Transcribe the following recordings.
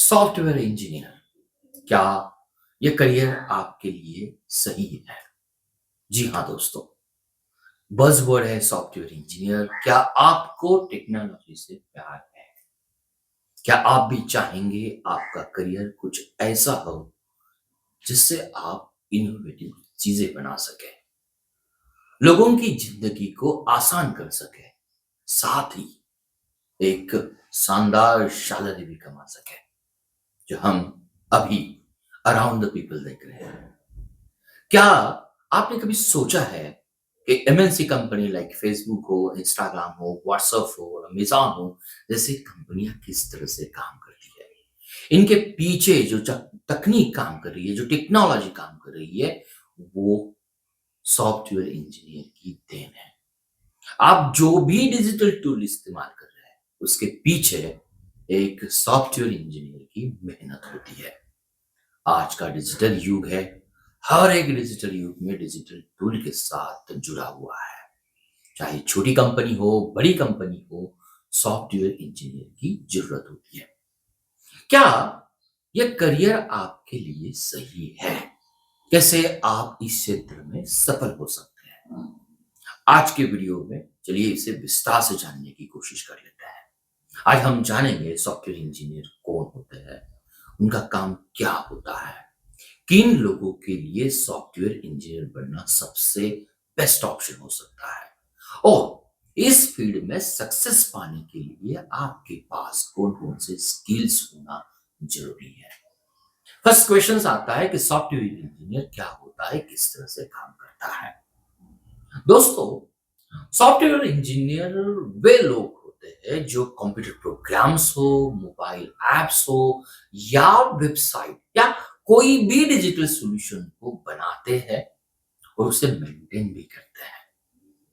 Software engineer, क्या ये career आपके लिए सही है? जी हाँ दोस्तों, बज़वर्ड है सॉफ्टवेयर इंजीनियर। क्या आपको टेक्नोलॉजी से प्यार है? क्या आप भी चाहेंगे आपका करियर कुछ ऐसा हो जिससे आप इनोवेटिव चीजें बना सकें, लोगों की जिंदगी को आसान कर सकें, साथ ही एक शानदार सैलरी भी कमा सकें, जो हम अभी अराउंड द पीपल देख रहे हैं। क्या आपने कभी सोचा है कि एमएनसी कंपनी लाइक फेसबुक हो, इंस्टाग्राम हो, व्हाट्सएप हो, अमेज़न हो, जैसी कंपनियां किस तरह से काम करती है? इनके पीछे जो तकनीक काम कर रही है, जो टेक्नोलॉजी काम कर रही है, वो सॉफ्टवेयर इंजीनियर की देन है। आप जो भी डिजिटल टूल इस्तेमाल कर रहे हैं, उसके पीछे एक सॉफ्टवेयर इंजीनियर की मेहनत होती है। आज का डिजिटल युग है। हर एक डिजिटल युग में डिजिटल टूल के साथ जुड़ा हुआ है। चाहे छोटी कंपनी हो, बड़ी कंपनी हो, सॉफ्टवेयर इंजीनियर की जरूरत होती है। क्या यह करियर आपके लिए सही है? कैसे आप इस क्षेत्र में सफल हो सकते हैं? आज के वीडियो में चलिए इसे विस्तार से जानने की कोशिश कर लेते हैं। आज हम जानेंगे सॉफ्टवेयर इंजीनियर कौन होते हैं, उनका काम क्या होता है, किन लोगों के लिए सॉफ्टवेयर इंजीनियर बनना सबसे बेस्ट ऑप्शन हो सकता है, और इस फील्ड में सक्सेस पाने के लिए आपके पास कौन कौन से स्किल्स होना जरूरी है। फर्स्ट क्वेश्चन आता है कि सॉफ्टवेयर इंजीनियर क्या होता है, किस तरह से काम करता है। दोस्तों, सॉफ्टवेयर इंजीनियर वे लोग होते हैं जो कंप्यूटर प्रोग्राम्स हो, मोबाइल एप्स हो, या वेबसाइट या कोई भी डिजिटल सॉल्यूशन को बनाते हैं और उसे मेंटेन भी करते हैं।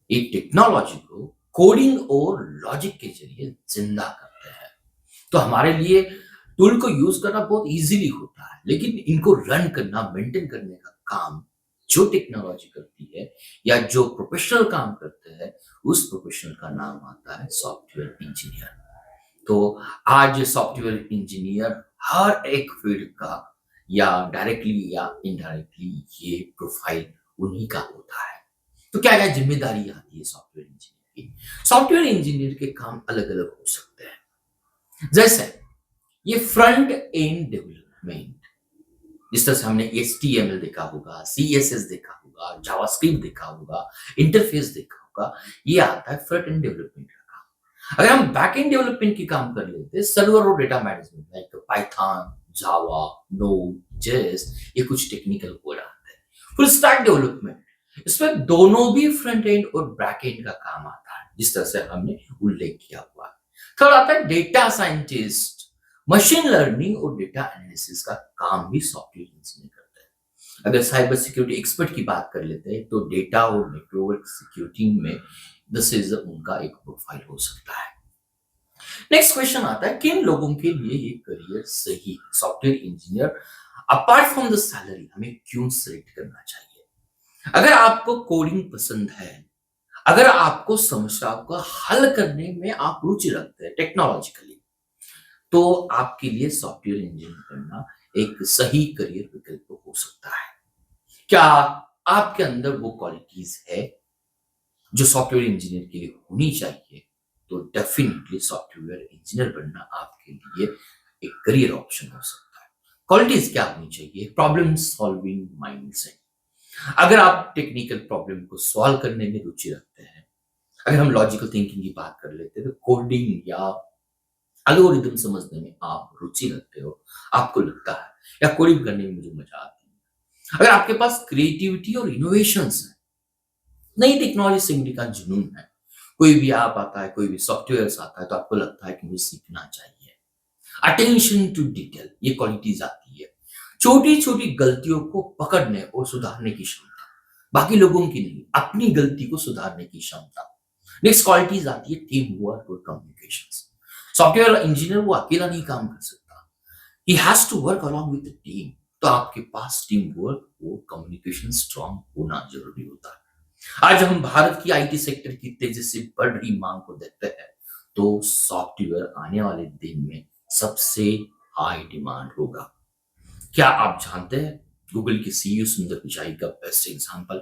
ये टेक्नोलॉजी को कोडिंग और लॉजिक के जरिए जिंदा करते हैं। तो हमारे लिए टूल को यूज करना बहुत इजीली होता है, लेकिन इनको रन करना, मेंटेन करने का काम जो टेक्नोलॉजी करती है या जो प्रोफेशनल काम करते हैं, उस प्रोफेशनल का नाम आता है सॉफ्टवेयर इंजीनियर। तो आज सॉफ्टवेयर इंजीनियर हर एक फील्ड का या डायरेक्टली या इनडायरेक्टली ये प्रोफाइल उन्हीं का होता है। तो क्या क्या जिम्मेदारी आती है सॉफ्टवेयर इंजीनियर की? सॉफ्टवेयर इंजीनियर के काम अलग अलग हो सकते हैं। जैसे ये फ्रंट एंड डेवलपमेंट, जिस तरह से हमने HTML देखा होगा, CSS देखा होगा, जावास्क्रिप्ट देखा होगा, इंटरफेस देखा होगा, ये आता है फ्रंट एंड डेवलपमेंट का काम। अगर हम बैक एंड डेवलपमेंट की काम कर लेते हैं, सर्वर और डेटा मैनेजमेंट लाइक पाइथन, जावा, नोड, जेएस, ये कुछ टेक्निकल वर्ड आते हैं। फुल स्टैक डेवलपमेंट, इसमें दोनों भी फ्रंट एंड और बैक एंड का काम आता है, जिस तरह से हमने उल्लेख किया हुआ है। थर्ड आता है डेटा साइंटिस्ट, मशीन लर्निंग और डेटा एनालिसिस का काम भी सॉफ्टवेयर इंजीनियर करता है। अगर साइबर सिक्योरिटी एक्सपर्ट की बात कर लेते हैं, तो डेटा और नेटवर्क सिक्योरिटी में दिस इज उनका एक प्रोफाइल हो सकता है। नेक्स्ट क्वेश्चन आता है, किन लोगों के लिए ये करियर सही है? Software engineer apart from the salary हमें क्यों सिलेक्ट करना चाहिए? अगर आपको कोडिंग पसंद है, अगर आपको समस्याओं का हल करने में आप रुचि रखते हैं टेक्नोलॉजिकली, तो आपके लिए सॉफ्टवेयर इंजीनियर बनना एक सही करियर विकल्प हो सकता है। क्या आपके अंदर वो क्वालिटीज है जो सॉफ्टवेयर इंजीनियर के लिए होनी चाहिए? तो डेफिनेटली सॉफ्टवेयर इंजीनियर बनना आपके लिए एक करियर ऑप्शन हो सकता है। क्वालिटीज क्या होनी चाहिए? Problem solving mindset. अगर आप टेक्निकल प्रॉब्लम को सॉल्व करने में रुचि रखते हैं, अगर हम लॉजिकल थिंकिंग की बात कर लेते हैं, तो कोडिंग या एल्गोरिदम समझने में आप रुचि रखते हो, आपको लगता है या कोडिंग करने में मुझे मजा आती है। अगर आपके पास क्रिएटिविटी और इनोवेशंस है, नई टेक्नोलॉजी सीखने का जुनून है, कोई भी ऐप आता है, कोई भी सॉफ्टवेयर आता है, तो आपको लगता है कि मुझे सीखना चाहिए। अटेंशन टू डिटेल, ये क्वालिटीज आती है। छोटी छोटी गलतियों को पकड़ने और सुधारने की क्षमता, बाकी लोगों की नहीं, अपनी गलती को सुधारने की क्षमता। नेक्स्ट क्वालिटीज आती है टीम वर्क और कम्युनिकेशन। सॉफ्टवेयर इंजीनियर वो अकेला नहीं काम कर सकता, he has to work along with the team. तो आपके पास टीम वर्क और कम्युनिकेशन स्ट्रांग होना जरूरी होता है। आज हम भारत की आईटी सेक्टर की तेजी से बढ़ रही मांग को देखते हैं, तो सॉफ्टवेयर आने वाले दिन में सबसे हाई डिमांड होगा। क्या आप जानते हैं गूगल के सीईओ सुंदर पिचाई का बेस्ट एग्जांपल?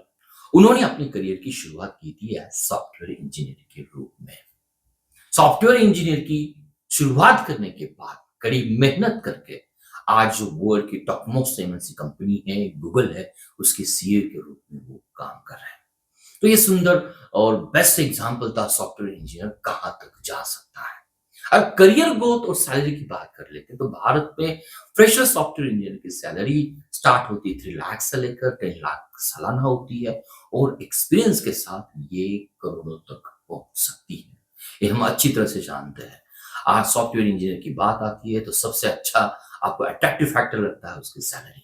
उन्होंने अपने करियर की शुरुआत की थी एज सॉफ्टवेयर इंजीनियर के रूप में। सॉफ्टवेयर इंजीनियर की शुरुआत करने के बाद कड़ी मेहनत करके आज जो वर्ल्ड की टॉप मोस्ट एमएनसी कंपनी है गूगल है, उसके सीईओ के रूप में वो काम कर रहे हैं। तो ये सुंदर और बेस्ट एग्जांपल था सॉफ्टवेयर इंजीनियर कहां तक जा सकता है। अब करियर ग्रोथ और सैलरी की बात कर लेते हैं तो भारत में फ्रेशर सॉफ्टवेयर इंजीनियर की सैलरी स्टार्ट होती है 3 लाख से लेकर 10 लाख सालाना होती है और एक्सपीरियंस के साथ ये करोड़ों तक पहुंच सकती है। ये हम अच्छी तरह से जानते हैं। आज सॉफ्टवेयर इंजीनियर की बात आती है तो सबसे अच्छा आपको अट्रैक्टिव फैक्टर लगता है उसकी सैलरी।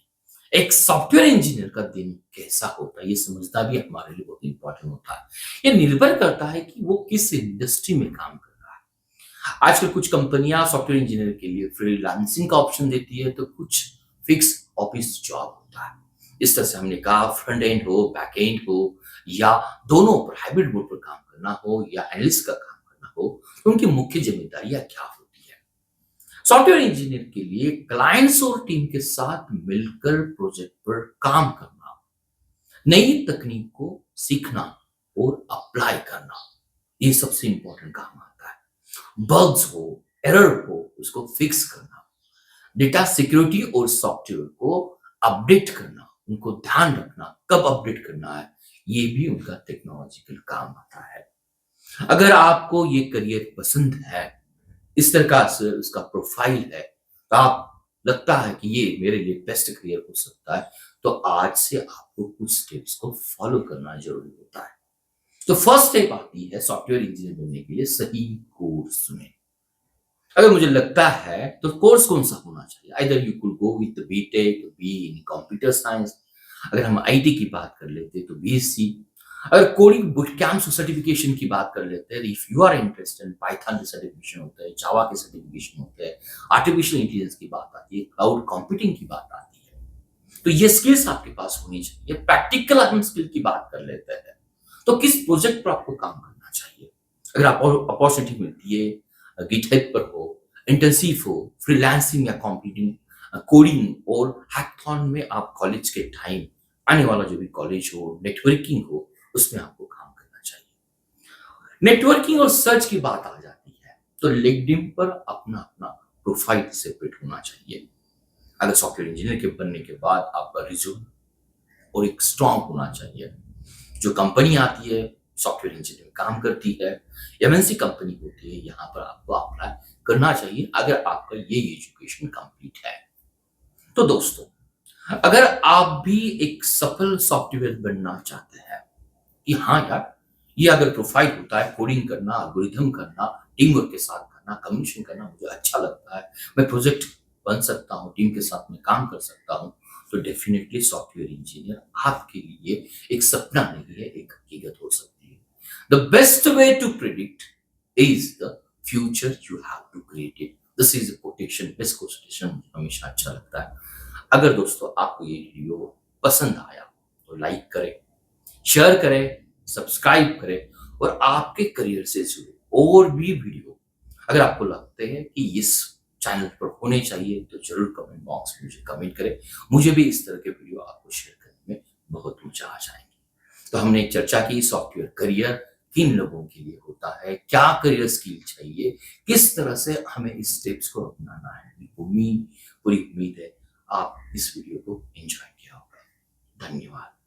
एक सॉफ्टवेयर इंजीनियर का दिन कैसा होता है ये समझना भी हमारे लिए बहुत इंपॉर्टेंट होता है। ये निर्भर करता है कि वो किस इंडस्ट्री में काम कर रहा है। आजकल कुछ कंपनियां सॉफ्टवेयर इंजीनियर के लिए फ्रीलांसिंग का ऑप्शन देती है तो कुछ फिक्स ऑफिस जॉब होता है। इस तरह से हमने कहा फ्रंट एंड हो, बैक एंड हो या दोनों पर हाइब्रिड मोड पर काम करना हो या एनालिस्ट का काम करना हो, तो उनकी मुख्य जिम्मेदारियां क्या होती है। सॉफ्टवेयर इंजीनियर के लिए क्लाइंट्स और टीम के साथ मिलकर प्रोजेक्ट पर काम करना, नई तकनीक को सीखना और अप्लाई करना, ये सबसे इंपॉर्टेंट काम आता है। बग्स हो, एरर हो, उसको फिक्स करना, डेटा सिक्योरिटी और सॉफ्टवेयर को अपडेट करना, उनको ध्यान रखना कब अपडेट करना है, ये भी उनका टेक्नोलॉजिकल काम आता है। अगर आपको ये करियर पसंद है, इस तरह का उसका प्रोफाइल है, तो आप लगता है कि ये मेरे लिए बेस्ट करियर हो सकता है, तो आज से आपको कुछ स्टेप्स को फॉलो करना ज़रूरी होता है। तो फर्स्ट स्टेप आती है सॉफ्टवेयर इंजीनियर बनने के लिए सही कोर्स चुनें। अगर मुझे लगता है तो कोर्स कौन-सा होना चाहिए? Either you could go with BTech, B in computer science. अगर हम आईटी की बात कर लेते हैं तो बीएससी। अगर कोडिंग बूट कैंप सर्टिफिकेशन की बात कर लेते हैं, if you are interested in Python के सर्टिफिकेशन होते हैं, जावा के सर्टिफिकेशन होते हैं, आर्टिफिशियल इंटेलिजेंस की बात आती है, क्लाउड कंप्यूटिंग की बात आती है। तो ये स्किल्स आपके पास होनी चाहिए। प्रैक्टिकल हम स्किल की बात कर लेते हैं, तो किस प्रोजेक्ट पर आपको काम करना चाहिए? अगर आपको अपॉर्चुनिटी मिलती है गिटहब पर हो, इंटेंसिव हो, फ्रीलांसिंग या कंप्यूटिंग कोडिंग और हैकाथॉन में आप कॉलेज के टाइम आने वाला जो भी कॉलेज हो, नेटवर्किंग हो, उसमें आपको काम करना चाहिए। नेटवर्किंग और सर्च की बात आ जाती है, तो लिंक्डइन पर अपना-अपना प्रोफाइल सेपरेट होना चाहिए। अगर सॉफ्टवेयर इंजीनियर के बनने के बाद आपका रिज्यूम और एक स्ट्रॉन्ग होना चाहिए। जो कंपनी आती है, सॉफ्टवेयर इंजीनियर में काम करती है, एमएनसी कंपनी होती है, यहाँ पर आपको अप्लाई करना चाहिए अगर आपका ये एजुकेशन कंप्लीट है। तो दोस्तों, अगर आप भी एक सफल सॉफ्टवेयर बनना चाहते हैं कि हाँ यार, ये अगर प्रोफाइल होता है, कोडिंग करना, एल्गोरिथम करना, टीम वर्क के साथ करना, कम्युनिकेशन करना मुझे अच्छा लगता है, मैं प्रोजेक्ट बन सकता हूँ, टीम के साथ में काम कर सकता हूँ, तो डेफिनिटली सॉफ्टवेयर इंजीनियर आपके लिए एक सपना नहीं है, एक हकीकत हो सकती है। The best way to predict is the future you have to create it. This is quotation, best quotation हमेशा अच्छा लगता है। अगर दोस्तों आपको ये वीडियो पसंद आया तो लाइक करें, शेयर करें, सब्सक्राइब करें और आपके करियर से जुड़े और भी वीडियो अगर आपको लगते हैं कि इस चैनल पर होने चाहिए तो जरूर कमेंट बॉक्स में मुझे कमेंट करें। मुझे भी इस तरह के वीडियो आपको शेयर करने में बहुत ऊंचा आ जाएंगे। तो हमने चर्चा की सॉफ्टवेयर करियर किन लोगों के लिए होता है, क्या करियर स्किल चाहिए, किस तरह से हमें इस स्टेप्स को अपनाना है। पूरी उम्मीद है आप इस वीडियो को एंजॉय किया होगा। धन्यवाद।